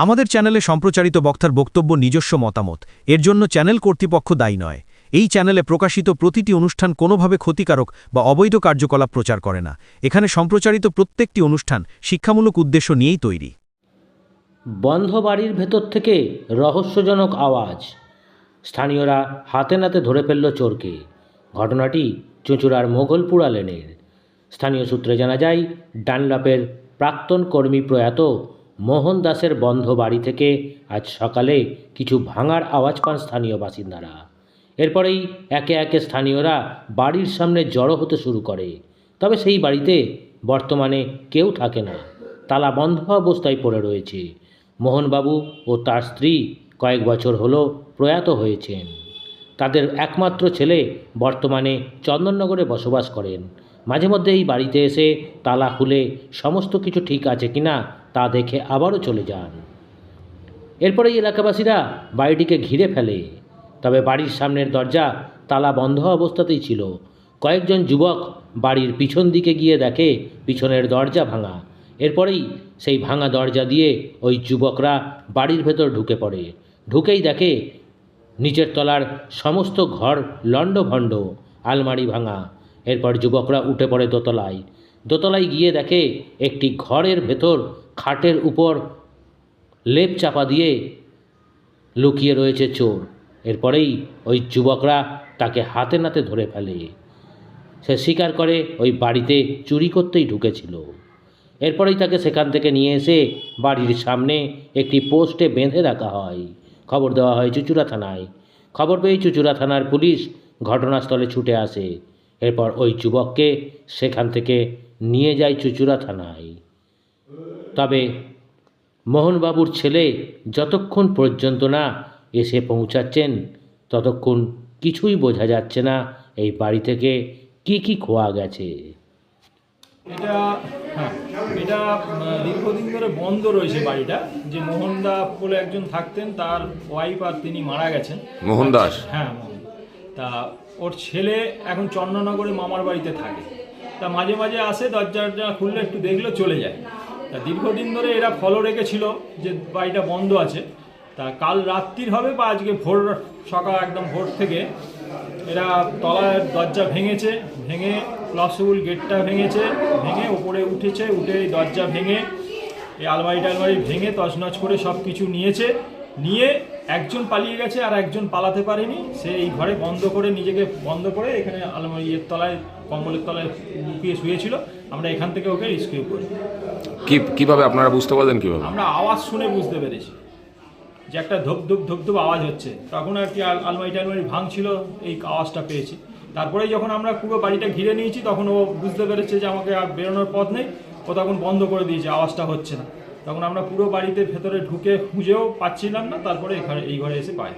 আমাদের চ্যানেলে সম্প্রচারিত বক্তার বক্তব্য নিজস্ব মতামত, এর জন্য চ্যানেল কর্তৃপক্ষ দায়ী নয়। এই চ্যানেলে প্রকাশিত প্রতিটি অনুষ্ঠান কোনোভাবে ক্ষতিকারক বা অবৈধ কার্যকলাপ প্রচার করে না। এখানে সম্প্রচারিত প্রত্যেকটি অনুষ্ঠান শিক্ষামূলক উদ্দেশ্য নিয়েই তৈরি। বন্ধ বাড়ির ভেতর থেকে রহস্যজনক আওয়াজ। স্থানীয়রা হাতে নাতে ধরে ফেলল চোরকে। ঘটনাটি চুঁচুড়ার মোগলপুরা লেনের। স্থানীয় সূত্রে জানা যায়, ডানলাপের প্রাক্তন কর্মী প্রয়াত মোহন দাসের বন্ধ বাড়ি থেকে আজ সকালে কিছু ভাঙার আওয়াজ পান স্থানীয় বাসিন্দারা। এরপরেই একে একে স্থানীয়রা বাড়ির সামনে জড়ো হতে শুরু করে। তবে সেই বাড়িতে বর্তমানে কেউ থাকে না, তালা বন্ধ অবস্থায় পড়ে রয়েছে। মোহনবাবু ও তার স্ত্রী কয়েক বছর হলো প্রয়াত হয়েছেন। তাদের একমাত্র ছেলে বর্তমানে চন্দননগরে বসবাস করেন। মাঝে মধ্যে এই বাড়িতে এসে তালা খুলে সমস্ত কিছু ঠিক আছে কিনা তা দেখে আবারও চলে যান। এরপরেই এলাকাবাসীরা বাড়িটিকে ঘিরে ফেলে। তবে বাড়ির সামনের দরজা তালা বন্ধ অবস্থাতেই ছিল। কয়েকজন যুবক বাড়ির পিছন দিকে গিয়ে দেখে পিছনের দরজা ভাঙা। এরপরেই সেই ভাঙা দরজা দিয়ে ওই যুবকরা বাড়ির ভেতর ঢুকে পড়ে। ঢুকেই দেখে নিচের তলার সমস্ত ঘর লণ্ডভণ্ড, আলমারি ভাঙা। এরপর যুবকরা উঠে পড়ে দোতলায়। দোতলায় গিয়ে দেখে একটি ঘরের ভেতর খাটের উপর লেপ চাপা দিয়ে লুকিয়ে রয়েছে চোর। এরপরেই ওই যুবকরা তাকে হাতে নাতে ধরে ফেলে। সে স্বীকার করে ওই বাড়িতে চুরি করতেই ঢুকেছিল। এরপরেই তাকে সেখান থেকে নিয়ে এসে বাড়ির সামনে একটি পোস্টে বেঁধে রাখা হয়। খবর দেওয়া হয় চুঁচুড়া থানায়। খবর পেয়ে চুঁচুড়া থানার পুলিশ ঘটনাস্থলে ছুটে আসে। এরপর ওই যুবককে সেখান থেকে নিয়ে যায় চুঁচুড়া থানায়। তবে মোহনবাবুর ছেলে যতক্ষণ পর্যন্ত না এসে পৌঁছাচ্ছেন, ততক্ষণ কিছুই বোঝা যাচ্ছে না এই বাড়ি থেকে কি খোয়া গেছে। এটা দীর্ঘদিন ধরে বন্ধ রয়েছে বাড়িটা। যে মোহনদা বলে একজন থাকতেন, তার ওয়াইফ আর তিনি মারা গেছেন। মোহন দাস? হ্যাঁ, মোহন। তা ওর ছেলে এখন চন্দননগরে মামার বাড়িতে থাকে। তা মাঝে মাঝে আসে, দরজাটা খুললে একটু দেখলে চলে যায়। তা দীর্ঘদিন ধরে এরা ফলো রেখেছিল যে বাড়িটা বন্ধ আছে। তা কাল রাত্রির হবে বা আজকে ভোর সকাল একদম ভোর থেকে এরা তলার দরজা ভেঙেছে, ভেঙে প্লাসবুল গেটটা ভেঙে ওপরে উঠেছে, উঠে এই দরজা ভেঙে এই আলমারি ভেঙে তছনছ করে সব কিছু নিয়ে একজন পালিয়ে গেছে আর একজন পালাতে পারেনি। সে এই ঘরে নিজেকে বন্ধ করে এখানে আলমারি তলায়, কম্বলের তলায় লুকিয়ে শুয়েছিল। আমরা এখান থেকে ওকে রেস্কিউ করি। কিভাবে আপনারা বুঝতে পারলেন? কিভাবে? আমরা আওয়াজ শুনে বুঝতে পেরেছি যে একটা ধুপ ধুপ আওয়াজ হচ্ছে। তখন আর কি আলমারি ভাঙছিল, এই আওয়াজটা পেয়েছি। তারপরে যখন আমরা পুরো বাড়িটা ঘিরে নিয়েছি, তখন ও বুঝতে পেরেছে যে আমাকে আর বেরোনোর পথ নেই। ও তখন বন্ধ করে দিয়েছে, আওয়াজটা হচ্ছে না। তখন আমরা পুরো বাড়িতে ভেতরে ঢুকে খুঁজেও পাচ্ছিলাম না। তারপরে এই ঘরে এসে পাই।